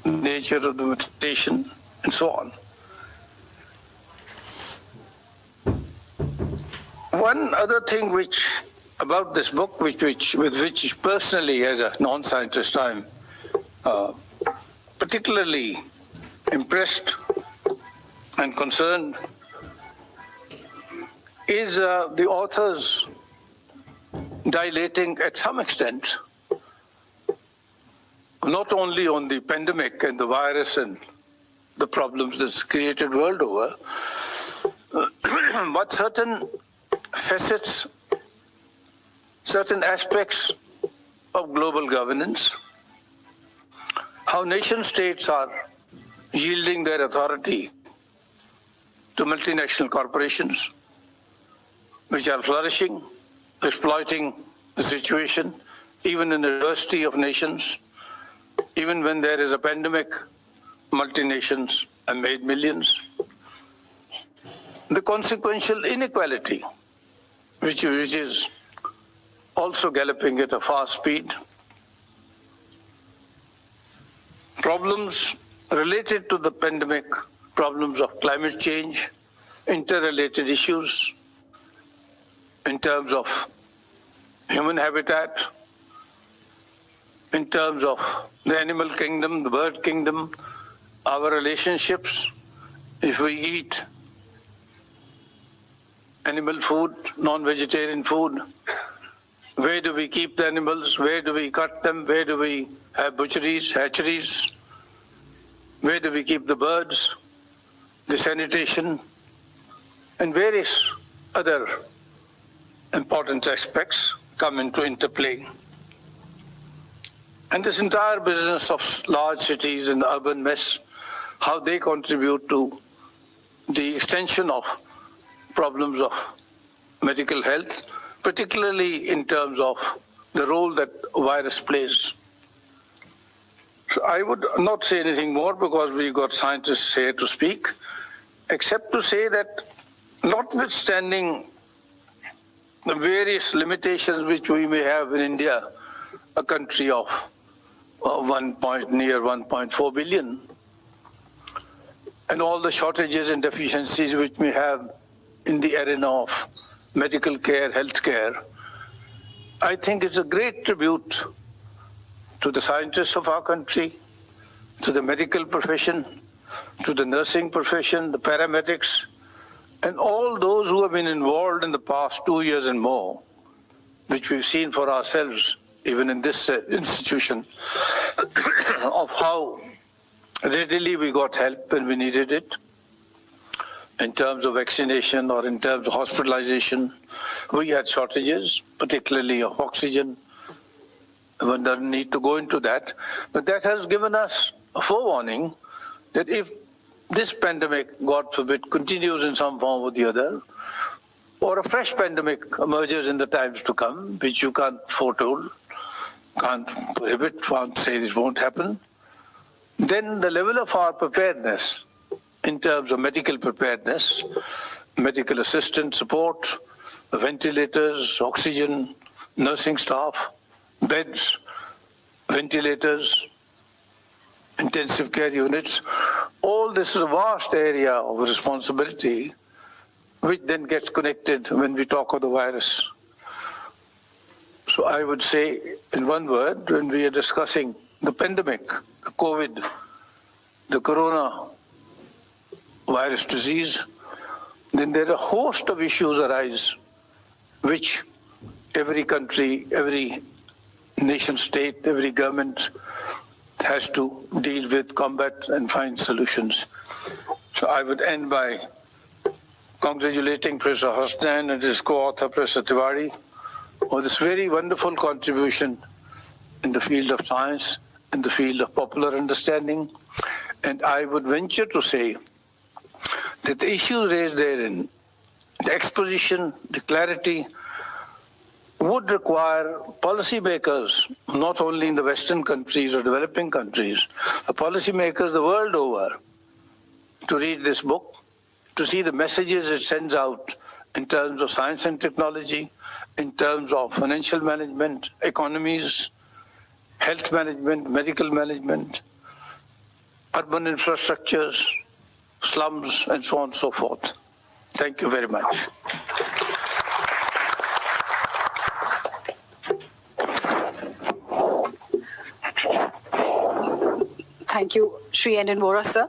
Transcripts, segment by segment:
nature of the mutation, and so on. One other thing about this book, with which personally, as a non-scientist, I'm particularly impressed and concerned, is the authors dilating at some extent not only on the pandemic and the virus and the problems that's created world over, but certain facets, certain aspects of global governance, how nation states are yielding their authority to multinational corporations, which are flourishing, exploiting the situation, even in the diversity of nations. Even when there is a pandemic, multinations have made millions. The consequential inequality, which is also galloping at a fast speed. Problems related to the pandemic, problems of climate change, interrelated issues in terms of human habitat, in terms of the animal kingdom, the bird kingdom, our relationships. If we eat animal food, non-vegetarian food, where do we keep the animals? Where do we cut them? Where do we have butcheries, hatcheries? Where do we keep the birds? The sanitation, and various other important aspects come into interplay. And this entire business of large cities and urban mess, how they contribute to the extension of problems of medical health, particularly in terms of the role that virus plays. So I would not say anything more because we've got scientists here to speak, except to say that notwithstanding the various limitations which we may have in India, a country of near 1.4 billion, and all the shortages and deficiencies which we have in the arena of medical care, health care, I think it's a great tribute to the scientists of our country, to the medical profession, to the nursing profession, the paramedics, and all those who have been involved in the past 2 years and more, which we've seen for ourselves, even in this institution, of how readily we got help when we needed it, in terms of vaccination or in terms of hospitalization. We had shortages, particularly of oxygen. One doesn't need to go into that, but that has given us a forewarning that if this pandemic, God forbid, continues in some form or the other, or a fresh pandemic emerges in the times to come, which you can't foretold, can't prohibit, can't say it won't happen, then the level of our preparedness in terms of medical preparedness, medical assistance support, ventilators, oxygen, nursing staff, beds, ventilators, intensive care units, all this is a vast area of responsibility which then gets connected when we talk of the virus. So I would say, in one word, when we are discussing the pandemic, the COVID, the corona virus disease, then there are a host of issues arise which every country, every nation state, every government has to deal with, combat, and find solutions. So I would end by congratulating Professor Hasnain and his co-author, Professor Tiwari, for this very wonderful contribution in the field of science, in the field of popular understanding. And I would venture to say that the issues raised therein, the exposition, the clarity, would require policymakers, not only in the Western countries or developing countries, but policymakers the world over, to read this book, to see the messages it sends out in terms of science and technology, in terms of financial management, economies, health management, medical management, urban infrastructures, slums, and so on and so forth. Thank you very much. Thank you, Shri N. Vora, sir,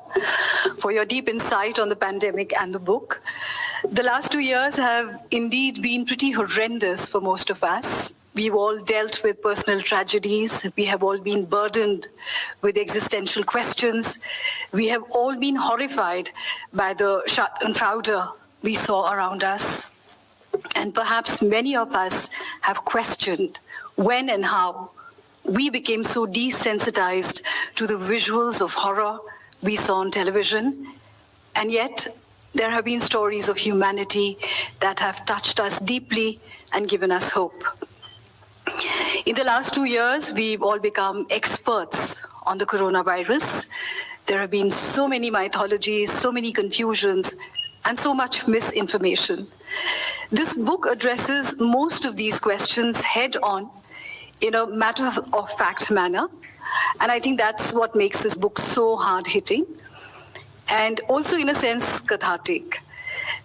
for your deep insight on the pandemic and the book. The last 2 years have indeed been pretty horrendous for most of us. We've all dealt with personal tragedies. We have all been burdened with existential questions. We have all been horrified by the Schadenfreude we saw around us. And perhaps many of us have questioned when and how we became so desensitized to the visuals of horror we saw on television. And yet, there have been stories of humanity that have touched us deeply and given us hope. In the last 2 years, we've all become experts on the coronavirus. There have been so many mythologies, so many confusions, and so much misinformation. This book addresses most of these questions head-on in a matter-of-fact manner, and I think that's what makes this book so hard-hitting, and also in a sense cathartic.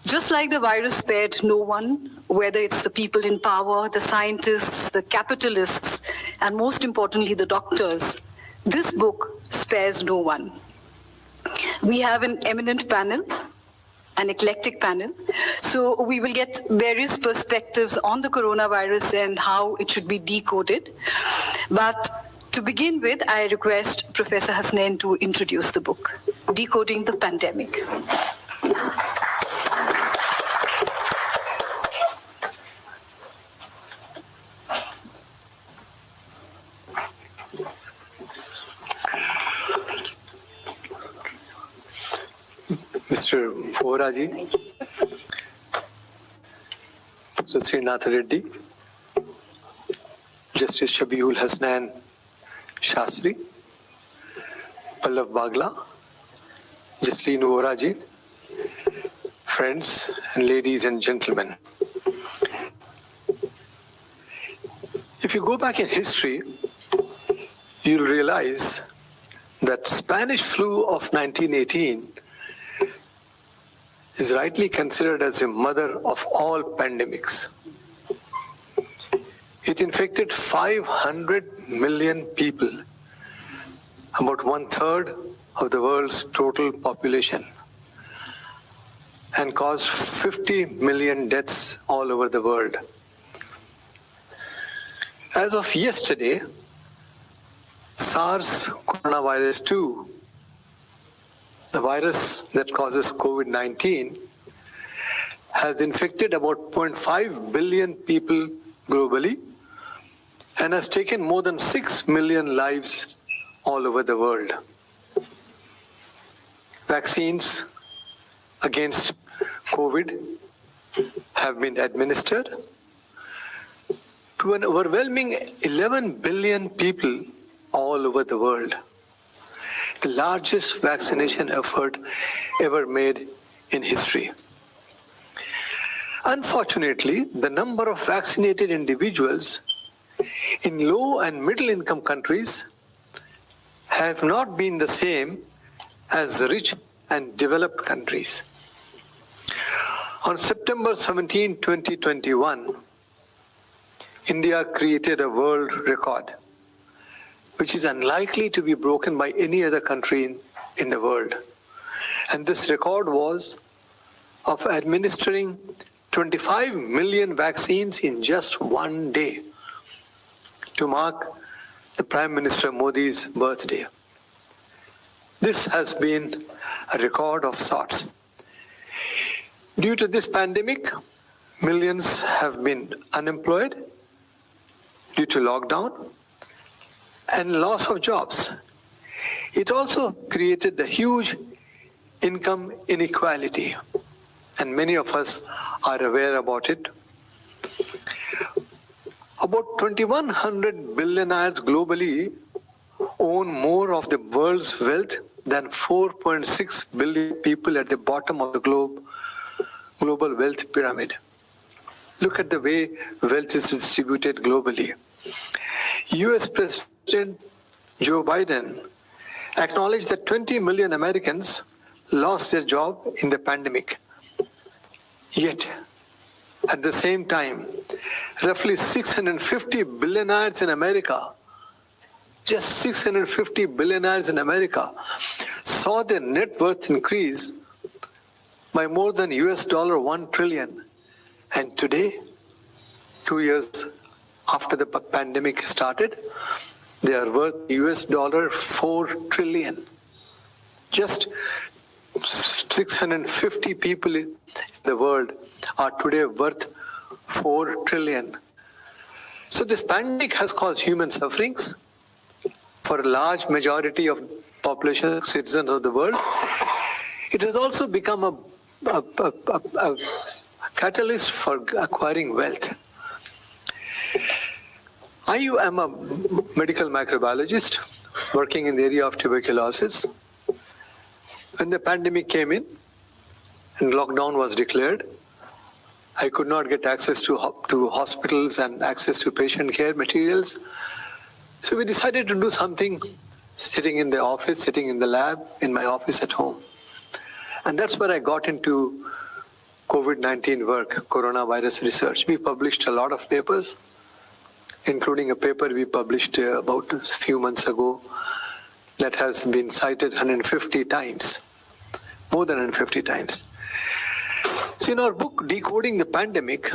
Just like the virus spared no one, whether it's the people in power, the scientists, the capitalists, and most importantly, the doctors, this book spares no one. We have an eminent panel, an eclectic panel, so we will get various perspectives on the coronavirus and how it should be decoded. But to begin with, I request Professor Hasnain to introduce the book, Decoding the Pandemic. Mr. Vohraji, Mr. Srinath Reddy, Justice Shabiul Hasnain Shastri, Pallav Bagla, Jasleen Vohraji, friends and ladies and gentlemen. If you go back in history, you'll realize that Spanish flu of 1918 is rightly considered as the mother of all pandemics. It infected 500 million people, about 1/3 of the world's total population, and caused 50 million deaths all over the world. As of yesterday, SARS coronavirus 2, the virus that causes COVID-19, has infected about 0.5 billion people globally and has taken more than 6 million lives all over the world. Vaccines against COVID have been administered to an overwhelming 11 billion people all over the world. The largest vaccination effort ever made in history. Unfortunately, the number of vaccinated individuals in low and middle income countries have not been the same as the rich and developed countries. On September 17, 2021, India created a world record, which is unlikely to be broken by any other country in the world. And this record was of administering 25 million vaccines in just one day to mark the Prime Minister Modi's birthday. This has been a record of sorts. Due to this pandemic, millions have been unemployed due to lockdown and loss of jobs. It also created a huge income inequality, and many of us are aware about it. About 2,100 billionaires globally own more of the world's wealth than 4.6 billion people at the bottom of the global wealth pyramid. Look at the way wealth is distributed globally. US President Joe Biden acknowledge that 20 million Americans lost their job in the pandemic. Yet, at the same time, roughly 650 billionaires in America, just 650 billionaires in America, saw their net worth increase by more than $1 trillion. And today, 2 years after the pandemic started, they are worth $4 trillion. Just 650 people in the world are today worth 4 trillion. So this pandemic has caused human sufferings for a large majority of population, citizens of the world. It has also become a catalyst for acquiring wealth. I am a medical microbiologist working in the area of tuberculosis. When the pandemic came in and lockdown was declared, I could not get access to hospitals and access to patient care materials. So we decided to do something sitting in the office, sitting in the lab, in my office at home. And that's where I got into COVID-19 work, coronavirus research. We published a lot of papers, including a paper we published about a few months ago that has been cited 150 times, more than 150 times. So in our book, Decoding the Pandemic,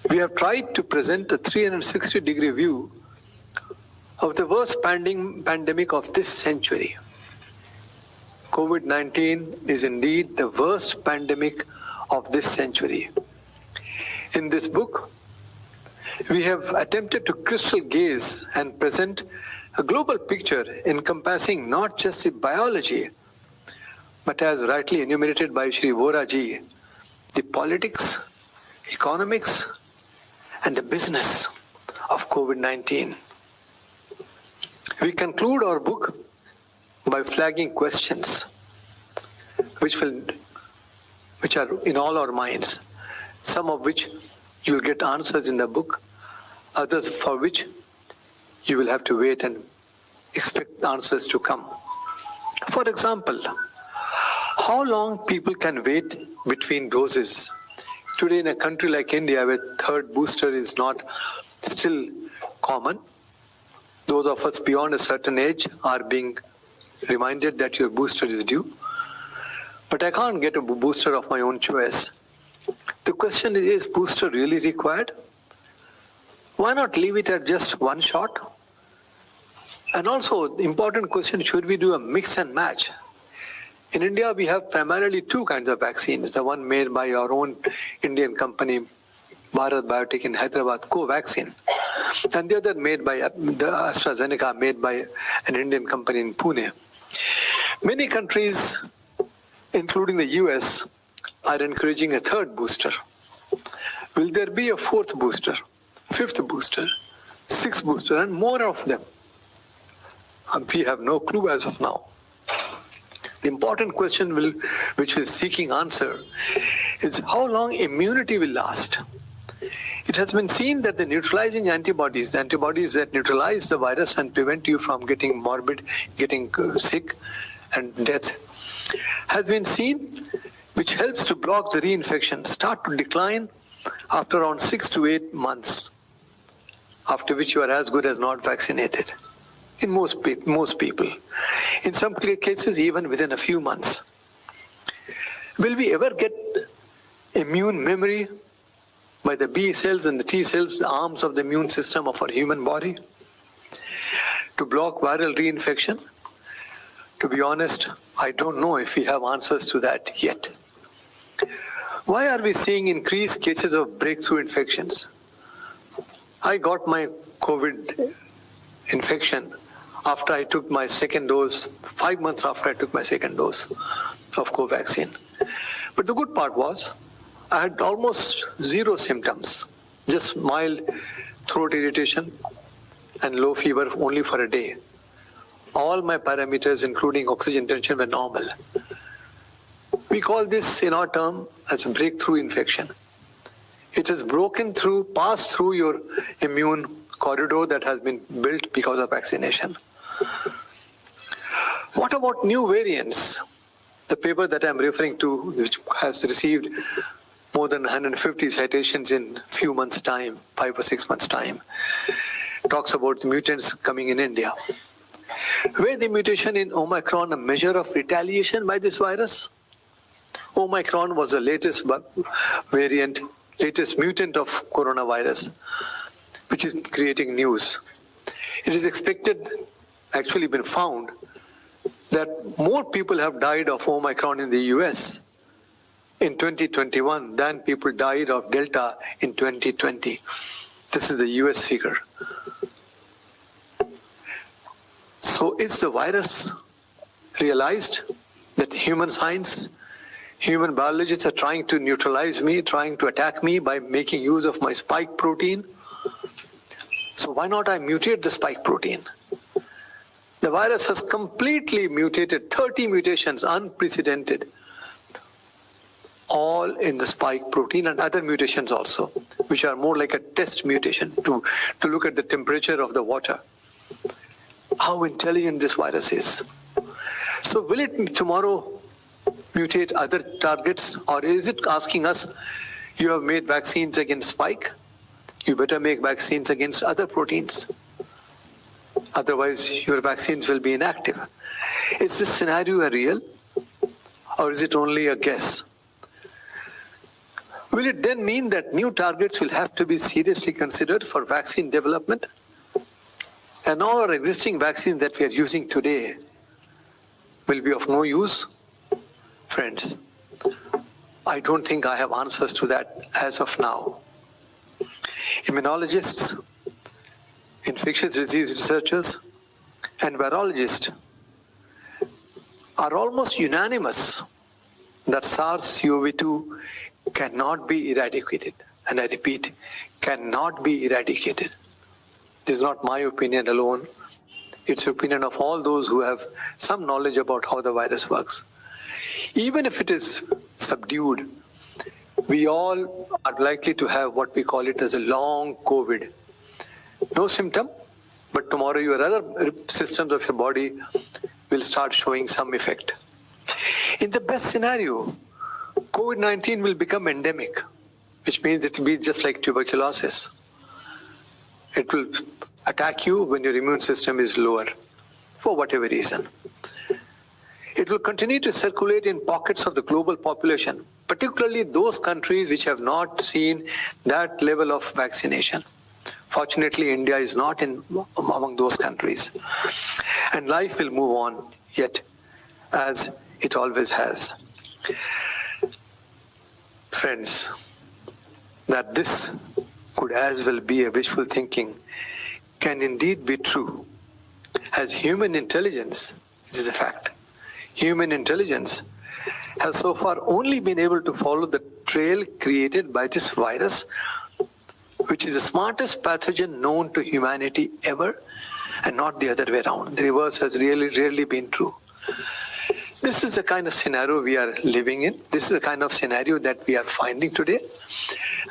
we have tried to present a 360-degree view of the worst pandemic of this century. COVID-19 is indeed the worst pandemic of this century. In this book, we have attempted to crystal gaze and present a global picture encompassing not just the biology, but as rightly enumerated by Shri Vora ji, the politics, economics, and the business of COVID-19. We conclude our book by flagging questions which are in all our minds, some of which you will get answers in the book, others for which you will have to wait and expect answers to come. For example, how long people can wait between doses. Today in a country like India, where third booster is not still common, those of us beyond a certain age are being reminded that your booster is due. But I can't get a booster of my own choice. The question is booster really required? Why not leave it at just one shot? And also, the important question, should we do a mix and match? In India, we have primarily two kinds of vaccines. The one made by our own Indian company, Bharat Biotech in Hyderabad, Covaxin. And the other made by the AstraZeneca, made by an Indian company in Pune. Many countries, including the US, are encouraging a third booster. Will there be a fourth booster, fifth booster, sixth booster, and more of them? We have no clue as of now. The important question which is seeking answer is how long immunity will last. It has been seen that the neutralizing antibodies that neutralize the virus and prevent you from getting morbid, getting sick and death, has been seen, which helps to block the reinfection, start to decline after around 6 to 8 months, after which you are as good as not vaccinated. In most people. In some cases, even within a few months. Will we ever get immune memory by the B cells and the T cells, the arms of the immune system of our human body, to block viral reinfection? To be honest, I don't know if we have answers to that yet. Why are we seeing increased cases of breakthrough infections? I got my COVID infection after I took my second dose, 5 months after I took my second dose of Covaxin. But the good part was, I had almost zero symptoms, just mild throat irritation and low fever only for a day. All my parameters, including oxygen tension, were normal. We call this in our term as a breakthrough infection. It has broken through, passed through your immune corridor that has been built because of vaccination. What about new variants? The paper that I'm referring to, which has received more than 150 citations in few months' time, 5 or 6 months' time, talks about the mutants coming in India. Were the mutation in Omicron a measure of retaliation by this virus? Omicron was the latest variant, latest mutant of coronavirus, which is creating news. It is expected, actually been found, that more people have died of Omicron in the US in 2021 than people died of Delta in 2020. This is the US figure. So is the virus realized that human science, human biologists are trying to neutralize me, trying to attack me by making use of my spike protein? So why not I mutate the spike protein? The virus has completely mutated, 30 mutations, unprecedented, all in the spike protein and other mutations also, which are more like a test mutation to look at the temperature of the water. How intelligent this virus is. So will it tomorrow mutate other targets, or is it asking us, you have made vaccines against spike, you better make vaccines against other proteins. Otherwise, your vaccines will be inactive. Is this scenario real, or is it only a guess? Will it then mean that new targets will have to be seriously considered for vaccine development? And all our existing vaccines that we are using today will be of no use? Friends, I don't think I have answers to that as of now. Immunologists, infectious disease researchers, and virologists are almost unanimous that SARS-CoV-2 cannot be eradicated. And I repeat, cannot be eradicated. This is not my opinion alone. It's the opinion of all those who have some knowledge about how the virus works. Even if it is subdued, we all are likely to have what we call it as a long COVID. No symptom, but tomorrow your other systems of your body will start showing some effect. In the best scenario, COVID-19 will become endemic, which means it will be just like tuberculosis. It will attack you when your immune system is lower, for whatever reason. It will continue to circulate in pockets of the global population, particularly those countries which have not seen that level of vaccination. Fortunately, India is not among those countries. And life will move on, yet, as it always has. Friends, that this could as well be a wishful thinking can indeed be true. As human intelligence, it is a fact. Human intelligence has so far only been able to follow the trail created by this virus, which is the smartest pathogen known to humanity ever, and not the other way around. The reverse has rarely been true. This is the kind of scenario we are living in. This is the kind of scenario that we are finding today.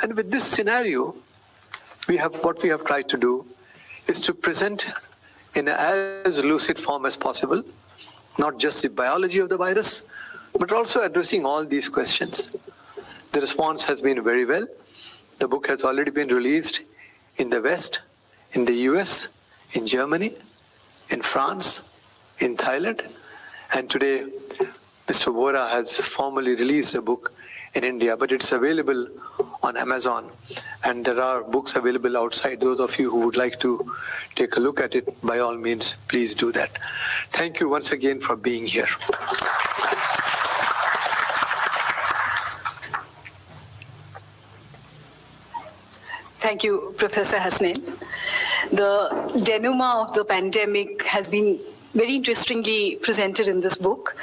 And with this scenario, what we have tried to do is to present in as lucid form as possible, not just the biology of the virus, but also addressing all these questions. The response has been very well. The book has already been released in the West, in the US, in Germany, in France, in Thailand, and today Mr. Vora has formally released the book in India, but it's available on Amazon, and there are books available outside. Those of you who would like to take a look at it, by all means, please do that. Thank you once again for being here. Thank you, Professor Hasnain. The denouement of the pandemic has been very interestingly presented in this book.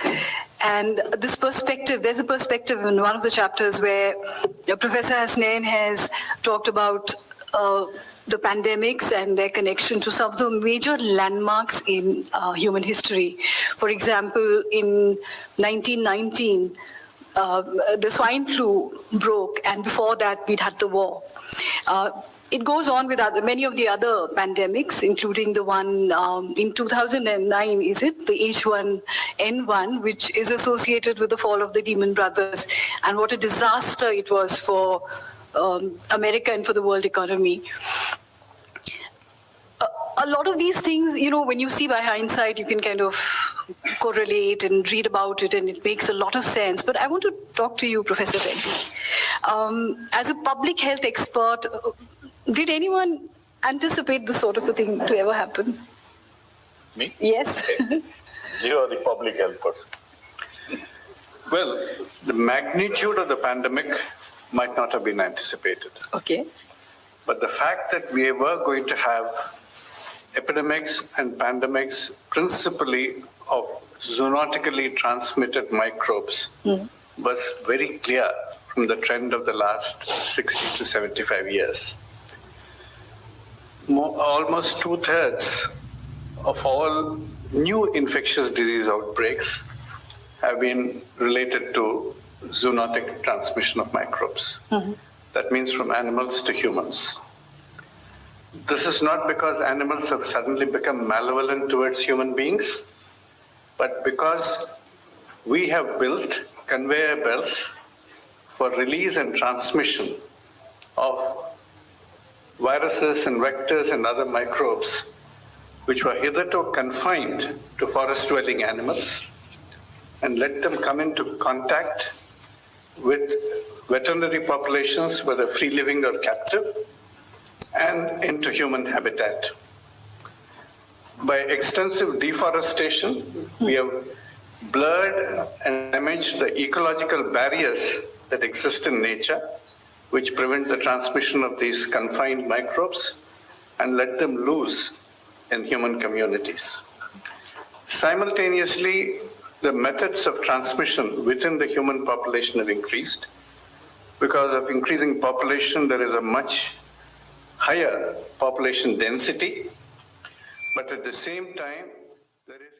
And this perspective, there's a perspective in one of the chapters where Professor Hasnain has talked about the pandemics and their connection to some of the major landmarks in human history. For example, in 1919, the swine flu broke, and before that, we'd had the war. it goes on with many of the other pandemics, including the one in 2009, is it? The H1N1, which is associated with the fall of the Lehman Brothers, and what a disaster it was for America and for the world economy. A lot of these things, when you see by hindsight, you can kind of correlate and read about it, and it makes a lot of sense. But I want to talk to you, Professor Reddy. As a public health expert, did anyone anticipate this sort of a thing to ever happen? Me? Yes. You are the public health person. Well, the magnitude of the pandemic might not have been anticipated. Okay. But the fact that we were going to have epidemics and pandemics principally of zoonotically transmitted microbes was very clear from the trend of the last 60 to 75 years. Almost 2/3 of all new infectious disease outbreaks have been related to zoonotic transmission of microbes. That means from animals to humans. This is not because animals have suddenly become malevolent towards human beings, but because we have built conveyor belts for release and transmission of viruses and vectors and other microbes which were hitherto confined to forest-dwelling animals, and let them come into contact with veterinary populations, whether free-living or captive, and into human habitat. By extensive deforestation, we have blurred and damaged the ecological barriers that exist in nature, which prevent the transmission of these confined microbes, and let them loose in human communities. Simultaneously, the methods of transmission within the human population have increased. Because of increasing population, there is a much higher population density, but at the same time, there is